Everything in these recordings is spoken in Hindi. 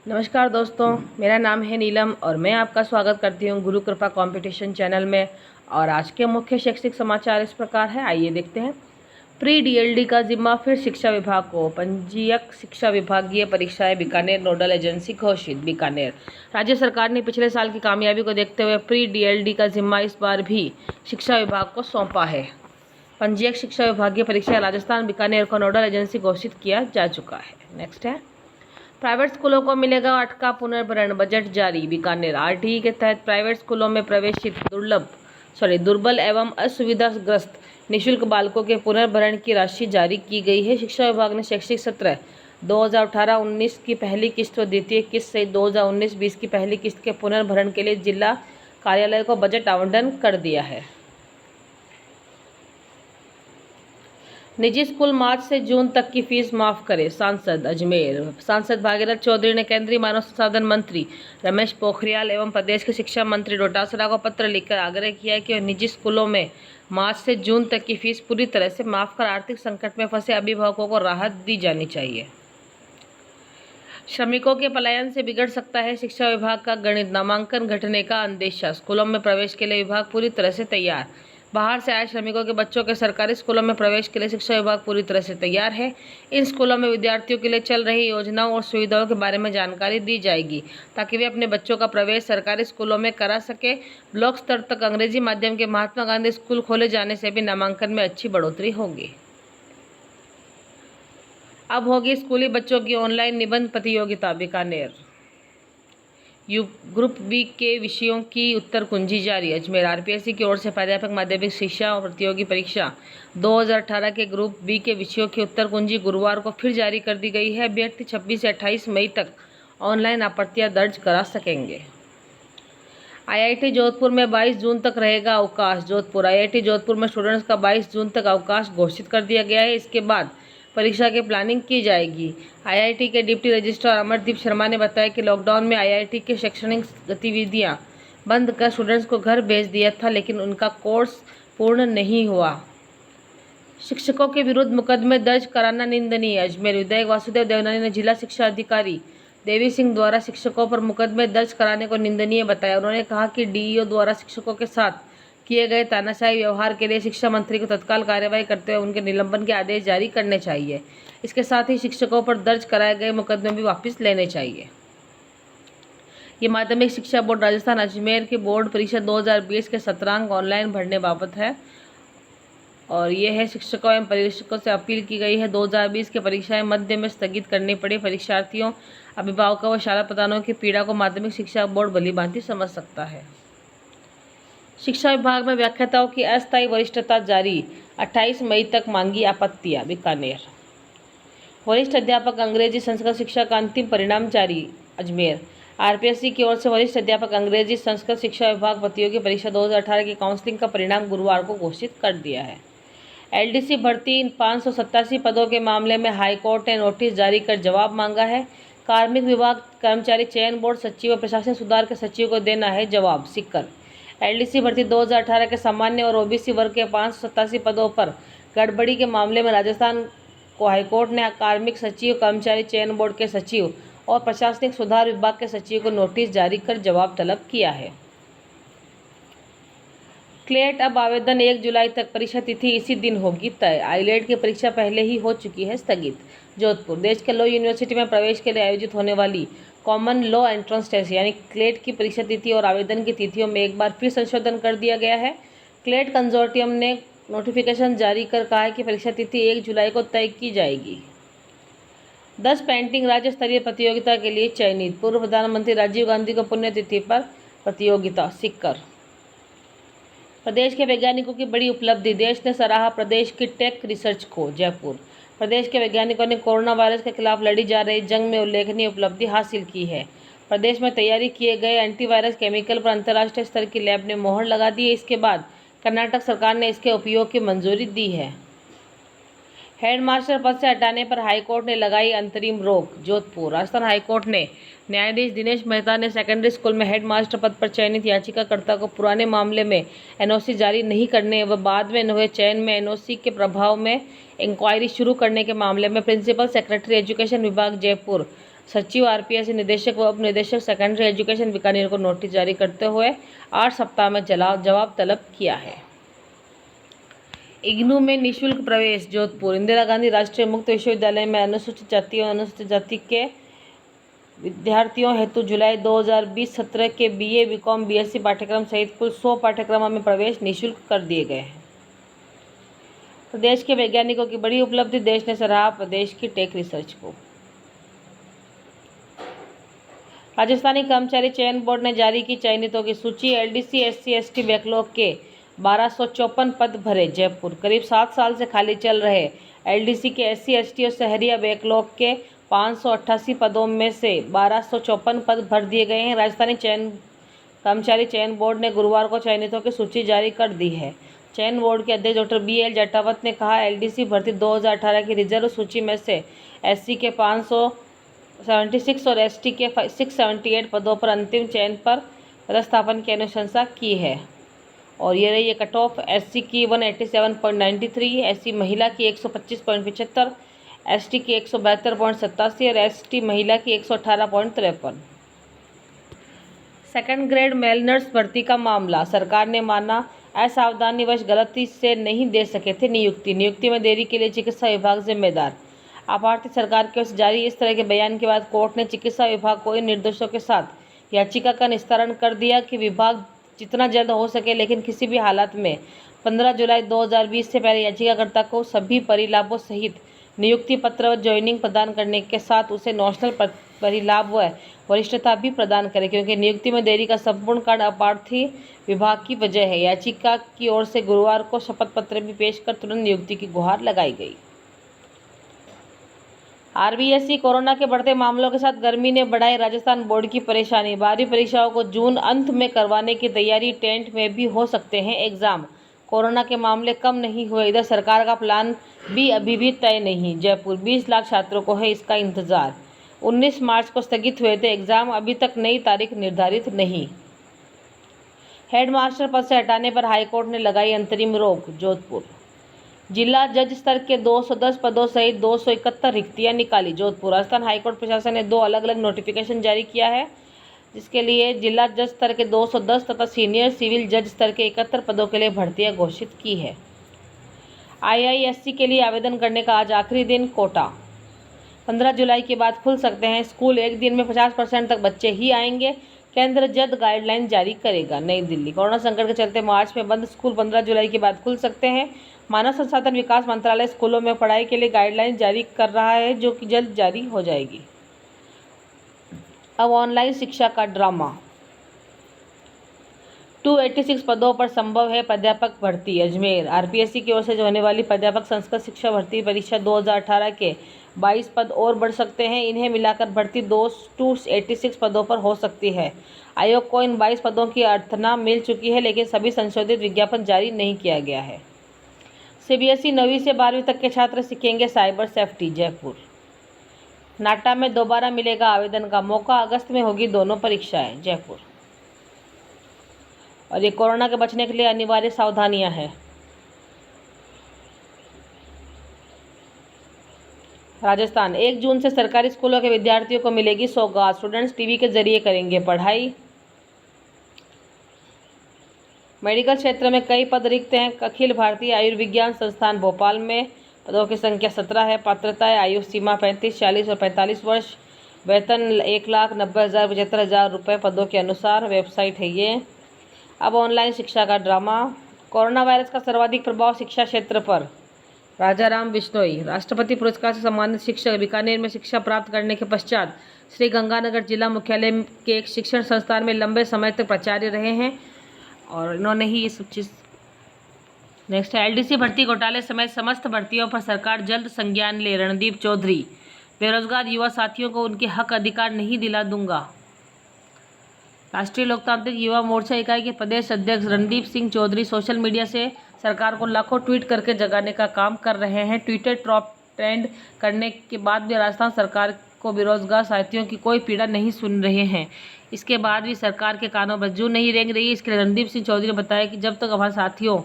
नमस्कार दोस्तों, मेरा नाम है नीलम और मैं आपका स्वागत करती हूँ गुरु कृपा कंपटीशन चैनल में। और आज के मुख्य शैक्षिक समाचार इस प्रकार है, आइए देखते हैं। प्री डीएलडी का जिम्मा फिर शिक्षा विभाग को, पंजीयक शिक्षा विभागीय परीक्षाएं बीकानेर नोडल एजेंसी घोषित। बीकानेर राज्य सरकार ने पिछले साल की कामयाबी को देखते हुए प्री डीएलडी का जिम्मा इस बार भी शिक्षा विभाग को सौंपा है। पंजीयक शिक्षा विभागीय परीक्षा राजस्थान बीकानेर को नोडल एजेंसी घोषित किया जा चुका है। नेक्स्ट है, प्राइवेट स्कूलों को मिलेगा 8 का पुनर्भरण, बजट जारी। बीकानेर आरटीई के तहत प्राइवेट स्कूलों में प्रवेशित दुर्बल एवं असुविधाग्रस्त निःशुल्क बालकों के पुनर्भरण की राशि जारी की गई है। शिक्षा विभाग ने शैक्षिक सत्र 2018-19 की पहली किस्त व द्वितीय किस्त सहित 2019-20 की पहली किस्त के पुनर्भरण के लिए जिला कार्यालय को बजट आवंटन कर दिया है। निजी स्कूल मार्च से जून तक की फीस माफ करे, सांसद अजमेर। सांसद भागीरथ चौधरी ने केंद्रीय मानव संसाधन मंत्री रमेश पोखरियाल एवं प्रदेश के शिक्षा मंत्री डोटासरा को पत्र लिखकर आग्रह किया है कि वह निजी स्कूलों में मार्च से जून तक की फीस पूरी तरह से माफ कर आर्थिक संकट में फंसे अभिभावकों को राहत दी जानी चाहिए। श्रमिकों के पलायन से बिगड़ सकता है शिक्षा विभाग का गणित, नामांकन घटने का अंदेशा। स्कूलों में प्रवेश के लिए विभाग पूरी तरह से तैयार। बाहर से आए श्रमिकों के बच्चों के सरकारी स्कूलों में प्रवेश के लिए शिक्षा विभाग पूरी तरह से तैयार है। इन स्कूलों में विद्यार्थियों के लिए चल रही योजनाओं और सुविधाओं के बारे में जानकारी दी जाएगी ताकि वे अपने बच्चों का प्रवेश सरकारी स्कूलों में करा सके। ब्लॉक स्तर तक अंग्रेजी माध्यम के महात्मा गांधी स्कूल खोले जाने से भी नामांकन में अच्छी बढ़ोतरी होगी। अब होगी स्कूली बच्चों की ऑनलाइन निबंध प्रतियोगिता। बीकानेर ग्रुप बी के विषयों की उत्तर कुंजी जारी। अजमेर आरपीएससी की ओर से प्राध्यापक माध्यमिक शिक्षा और प्रतियोगी परीक्षा 2018 के ग्रुप बी के विषयों की उत्तर कुंजी गुरुवार को फिर जारी कर दी गई है। अभ्यर्थी 26 से 28 मई तक ऑनलाइन आपत्तियां दर्ज करा सकेंगे। आईआईटी जोधपुर में 22 जून तक रहेगा अवकाश। जोधपुर आईआईटी जोधपुर में स्टूडेंट्स का 22 जून तक अवकाश घोषित कर दिया गया है। इसके बाद परीक्षा की प्लानिंग की जाएगी। आईआईटी के डिप्टी रजिस्ट्रार अमरदीप शर्मा ने बताया कि लॉकडाउन में आईआईटी के शैक्षणिक गतिविधियां बंद कर स्टूडेंट्स को घर भेज दिया था, लेकिन उनका कोर्स पूर्ण नहीं हुआ। शिक्षकों के विरुद्ध मुकदमे दर्ज कराना निंदनीय। अजमेर विधायक वासुदेव देवनानी ने जिला शिक्षा अधिकारी देवी सिंह द्वारा शिक्षकों पर मुकदमे दर्ज कराने को निंदनीय बताया। उन्होंने कहा कि डीईओ द्वारा शिक्षकों के साथ किए गए तानाशाही व्यवहार के लिए शिक्षा मंत्री को तत्काल कार्रवाई करते हुए उनके निलंबन के आदेश जारी करने चाहिए। इसके साथ ही शिक्षकों पर दर्ज कराए गए मुकदमे भी वापस लेने चाहिए। ये माध्यमिक शिक्षा बोर्ड राजस्थान अजमेर की बोर्ड परीक्षा 2020 के सत्रांक ऑनलाइन भरने बाबत है और ये है शिक्षकों एवं परीक्षकों से अपील की गई है। 2020 की परीक्षाएं मध्य में स्थगित करनी पड़ी। परीक्षार्थियों, अभिभावकों व शाला प्रधानों की पीड़ा को माध्यमिक शिक्षा बोर्ड भलीभांति समझ सकता है। शिक्षा विभाग में व्याख्याताओं की अस्थायी वरिष्ठता जारी। 28 मई तक मांगी आपत्तियां। बीकानेर वरिष्ठ अध्यापक अंग्रेजी संस्कृत शिक्षा का अंतिम परिणाम जारी। अजमेर आरपीएससी की ओर से वरिष्ठ अध्यापक अंग्रेजी संस्कृत शिक्षा विभाग प्रतियोगी परीक्षा 2018 की काउंसलिंग का परिणाम गुरुवार को घोषित कर दिया है। एलडीसी भर्ती 587 पदों के मामले में हाईकोर्ट ने नोटिस जारी कर जवाब मांगा है। कार्मिक विभाग कर्मचारी चयन बोर्ड सचिव व प्रशासन सुधार के सचिव को देना है जवाब। सीकर एलडीसी भर्ती 2018 के सामान्य और ओबीसी वर्ग के 587 पदों पर गड़बड़ी के मामले में राजस्थान को हाईकोर्ट ने कार्मिक सचिव, कर्मचारी चयन बोर्ड के सचिव और प्रशासनिक सुधार विभाग के सचिव को नोटिस जारी कर जवाब तलब किया है। क्लेट अब आवेदन 1 जुलाई तक, परीक्षा तिथि इसी दिन होगी तय। आईलेट की परीक्षा पहले ही हो चुकी है स्थगित। जोधपुर देश के लॉ यूनिवर्सिटी में प्रवेश के लिए आयोजित होने वाली कॉमन लॉ एंट्रेंस टेस्ट यानी क्लेट की परीक्षा तिथि और आवेदन की तिथियों में एक बार फिर संशोधन कर दिया गया है। क्लेट कंसोर्टियम ने नोटिफिकेशन जारी कर कहा है कि परीक्षा तिथि 1 जुलाई को तय की जाएगी। 10 पेंटिंग राज्य स्तरीय प्रतियोगिता के लिए चयनित। पूर्व प्रधानमंत्री राजीव गांधी को पुण्यतिथि पर प्रतियोगिता। सीकर प्रदेश के वैज्ञानिकों की बड़ी उपलब्धि, देश ने सराहा प्रदेश की टेक रिसर्च को। जयपुर प्रदेश के वैज्ञानिकों ने कोरोना वायरस के खिलाफ लड़ी जा रही जंग में उल्लेखनीय उपलब्धि हासिल की है। प्रदेश में तैयारी किए गए एंटीवायरस केमिकल पर अंतर्राष्ट्रीय स्तर की लैब ने मोहर लगा दी है। इसके बाद कर्नाटक सरकार ने इसके उपयोग की मंजूरी दी है। हेडमास्टर पद से हटाने पर हाईकोर्ट ने लगाई अंतरिम रोक। जोधपुर राजस्थान हाईकोर्ट ने न्यायाधीश दिनेश मेहता ने सेकेंडरी स्कूल में हेडमास्टर पद पर चयनित याचिकाकर्ता को पुराने मामले में एनओसी जारी नहीं करने व बाद में हुए चयन में एनओसी के प्रभाव में इंक्वायरी शुरू करने के मामले में प्रिंसिपल सेक्रेटरी एजुकेशन विभाग जयपुर सचिव आरपीएससी निदेशक व उप निदेशक सेकेंडरी एजुकेशन बीकानेर को नोटिस जारी करते हुए 8 सप्ताह में जवाब तलब किया है। इग्नू में निःशुल्क प्रवेश जोधपुर। इंदिरा गांधी राष्ट्रीय मुक्त विश्वविद्यालय में अनुसूचित जाति और अनुसूचित जाति के विद्यार्थियों हेतु जुलाई 2020 सत्र के बीए, बीकॉम, बीएससी पाठ्यक्रम सहित कुल 100 पाठ्यक्रमों में प्रवेश निःशुल्क कर दिए गए हैं। प्रदेश के वैज्ञानिकों की बड़ी उपलब्धि, देश ने सराहा प्रदेश की टेक रिसर्च को। राजस्थानी कर्मचारी चयन बोर्ड ने जारी की चयनितों की सूची। एलडीसी एससी एसटी बैकलॉग के 1254 पद भरे। जयपुर। करीब 7 साल से खाली चल रहे एलडीसी के एससी एसटी और शहरिया बैकलॉग के 588 पदों में से 1254 पद भर दिए गए हैं। राजस्थानी कर्मचारी चयन बोर्ड ने गुरुवार को चयनितों की सूची जारी कर दी है। चयन बोर्ड के अध्यक्ष डॉक्टर BL जटावत ने कहा, एलडीसी भर्ती 2018 की रिजर्व सूची में से एससी के 576 और एसटी के 678 पदों पर अंतिम चयन पर पदस्थापन की अनुशंसा की है और ये रही कट ऑफ। एससी की 187.93, एससी महिला की 125.75, एसटी की 172.87 और एसटी महिला की 118.53। सेकंड ग्रेड मेल नर्स भर्ती का मामला। सरकार ने माना असावधानीवश गलती से नहीं दे सके थे नियुक्ति में देरी के लिए चिकित्सा विभाग जिम्मेदार। आभार सरकार की ओर से जारी इस तरह के बयान के बाद कोर्ट ने चिकित्सा विभाग को इन निर्देशों के साथ याचिका का निस्तारण कर दिया कि विभाग जितना जल्द हो सके लेकिन किसी भी हालत में 15 जुलाई 2020 से पहले याचिकाकर्ता को सभी परिलाभों सहित नियुक्ति पत्र व ज्वाइनिंग प्रदान करने के साथ उसे नेशनल परिलाभ व वरिष्ठता भी प्रदान करे, क्योंकि नियुक्ति में देरी का संपूर्ण कारण अपार्थी विभाग की वजह है। याचिका की ओर से गुरुवार को शपथ पत्र भी पेश कर तुरंत नियुक्ति की गुहार लगाई गई। आरबीएसई कोरोना के बढ़ते मामलों के साथ गर्मी ने बढ़ाई राजस्थान बोर्ड की परेशानी। 12वीं परीक्षाओं को जून अंत में करवाने की तैयारी, टेंट में भी हो सकते हैं एग्जाम। कोरोना के मामले कम नहीं हुए, इधर सरकार का प्लान भी अभी भी तय नहीं। जयपुर। 20 लाख छात्रों को है इसका इंतजार। 19 मार्च को स्थगित हुए थे एग्जाम, अभी तक नई तारीख निर्धारित नहीं। हेडमास्टर पद से हटाने पर हाईकोर्ट ने लगाई अंतरिम रोक। जोधपुर। जिला जज स्तर के 210 पदों सहित 271 रिक्तियां निकाली। जोधपुर। राजस्थान हाईकोर्ट प्रशासन ने 2 अलग अलग नोटिफिकेशन जारी किया है, जिसके लिए जिला जज स्तर के 210 तथा सीनियर सिविल जज स्तर के 71 पदों के लिए भर्तियां घोषित की है। IISc के लिए आवेदन करने का आज आखिरी दिन। कोटा। 15 जुलाई के बाद खुल सकते हैं स्कूल, एक दिन में 50% तक बच्चे ही आएंगे, केंद्र जल्द गाइडलाइन जारी करेगा। नई दिल्ली। कोरोना संकट के चलते मार्च में बंद स्कूल 15 जुलाई के बाद खुल सकते हैं। मानव संसाधन विकास मंत्रालय स्कूलों में पढ़ाई के लिए गाइडलाइन जारी कर रहा है, जो कि जल्द जारी हो जाएगी। अब ऑनलाइन शिक्षा का ड्रामा। 286 पदों पर संभव है प्राध्यापक भर्ती। अजमेर। आरपीएससी की ओर से होने वाली प्राध्यापक संस्कृत शिक्षा भर्ती परीक्षा 2018 के 22 पद और बढ़ सकते हैं। इन्हें मिलाकर भर्ती 286 पदों पर हो सकती है। आयोग को इन 22 पदों की अर्थना मिल चुकी है, लेकिन सभी संशोधित विज्ञापन जारी नहीं किया गया है। सीबीएसई 9वीं से 12वीं तक के छात्र सीखेंगे साइबर सेफ्टी। जयपुर। नाटा में दोबारा मिलेगा आवेदन का मौका, अगस्त में होगी दोनों परीक्षाएं। जयपुर। और ये कोरोना के बचने के लिए अनिवार्य सावधानियां हैं। राजस्थान। 1 जून से सरकारी स्कूलों के विद्यार्थियों को मिलेगी सौगात, स्टूडेंट्स टीवी के जरिए करेंगे पढ़ाई। मेडिकल क्षेत्र में कई पद रिक्त हैं। अखिल भारतीय आयुर्विज्ञान संस्थान भोपाल में पदों की संख्या 17 है। पात्रताएं आयु सीमा 35, 40 और 45 वर्ष। वेतन 1,90,75,000 रुपये पदों के अनुसार। वेबसाइट है ये। अब ऑनलाइन शिक्षा का ड्रामा। कोरोना वायरस का सर्वाधिक प्रभाव शिक्षा क्षेत्र पर। राजाराम बिश्नोई। राष्ट्रपति पुरस्कार से सम्मानित शिक्षक बीकानेर में शिक्षा प्राप्त करने के पश्चात श्री गंगानगर जिला मुख्यालय के एक शिक्षण संस्थान में लंबे समय तक प्राचार्य रहे हैं और इन्होंने ही इस चीज़। नेक्स्ट है एलडीसी भर्ती घोटाले समेत समस्त भर्तियों पर सरकार जल्द संज्ञान ले। रणदीप चौधरी। बेरोजगार युवा साथियों को उनके हक अधिकार नहीं दिला दूंगा। राष्ट्रीय लोकतांत्रिक युवा मोर्चा इकाई के प्रदेश अध्यक्ष रणदीप सिंह चौधरी सोशल मीडिया से सरकार को लाखों ट्वीट करके जगाने का काम कर रहे हैं। ट्विटर टॉप ट्रेंड करने के बाद भी राजस्थान सरकार को बेरोजगार साथियों की कोई पीड़ा नहीं सुन रहे हैं। इसके बाद भी सरकार के कानों पर जूं नहीं रेंग रही। इसके लिए रणदीप सिंह चौधरी ने बताया कि जब तक हमारे साथियों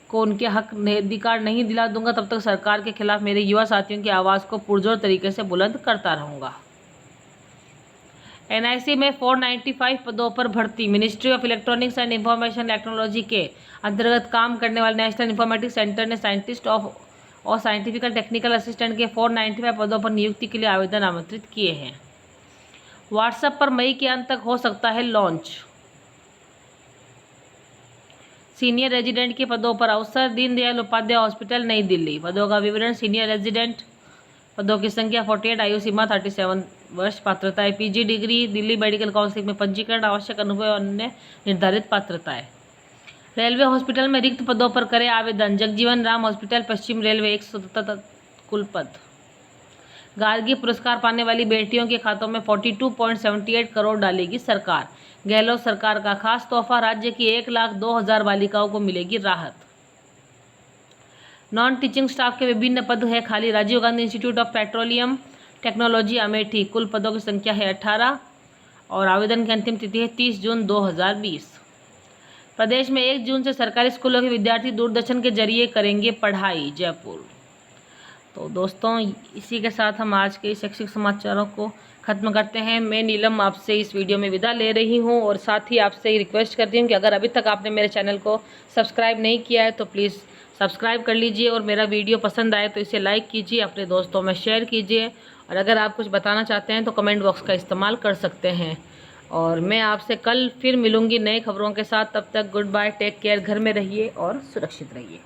को उनके हक अधिकार नहीं दिला दूंगा, तब तक सरकार के खिलाफ मेरे युवा साथियों की आवाज़ को पुरजोर तरीके से बुलंद करता रहूँगा। एनआईसी में 495 पदों पर भर्ती। Ministry of electronics and information technology के अंतर्गत काम करने वाले नेशनल इंफॉर्मेटिक्स सेंटर ने साइंटिस्ट और साइंटिफिक टेक्निकल असिस्टेंट के 495 पदों पर नियुक्ति के लिए आवेदन आमंत्रित किए हैं। व्हाट्सएप पर मई के अंत तक हो सकता है लॉन्च। सीनियर रेजिडेंट के पदों पर अवसर, दीनदयाल उपाध्याय हॉस्पिटल, नई दिल्ली। पदों का विवरण, सीनियर रेजिडेंट पदों की संख्या 48, आयु सीमा 37 वर्ष, पात्रताएं PG degree, Delhi medical council में पंजीकरण, आवश्यक अनुभव और अन्य निर्धारित पात्रताएं। रेलवे हॉस्पिटल में रिक्त पदों पर करें आवेदन। जगजीवन राम हॉस्पिटल, पश्चिम रेलवे, 177 कुल पद। गार्गी पुरस्कार पाने वाली बेटियों के खातों में 42.78 करोड़ डालेगी सरकार। गहलोत सरकार का खास तोहफा, राज्य की 1,02,000 बालिकाओं को मिलेगी राहत। नॉन टीचिंग स्टाफ के विभिन्न पद है खाली। Rajiv Gandhi institute of petroleum technology Amethi, कुल पदों की संख्या है 18 और आवेदन की अंतिम तिथि है 30 जून 2020। प्रदेश में 1 जून से सरकारी स्कूलों के विद्यार्थी दूरदर्शन के जरिए करेंगे पढ़ाई, जयपुर। तो दोस्तों, इसी के साथ हम आज के शैक्षिक समाचारों को ख़त्म करते हैं। मैं नीलम आपसे इस वीडियो में विदा ले रही हूं और साथ ही आपसे रिक्वेस्ट करती हूं कि अगर अभी तक आपने मेरे चैनल को सब्सक्राइब नहीं किया है तो प्लीज़ सब्सक्राइब कर लीजिए और मेरा वीडियो पसंद आए तो इसे लाइक कीजिए, अपने दोस्तों में शेयर कीजिए और अगर आप कुछ बताना चाहते हैं तो कमेंट बॉक्स का इस्तेमाल कर सकते हैं। और मैं आपसे कल फिर मिलूँगी नई खबरों के साथ। तब तक गुड बाय, टेक केयर, घर में रहिए और सुरक्षित रहिए।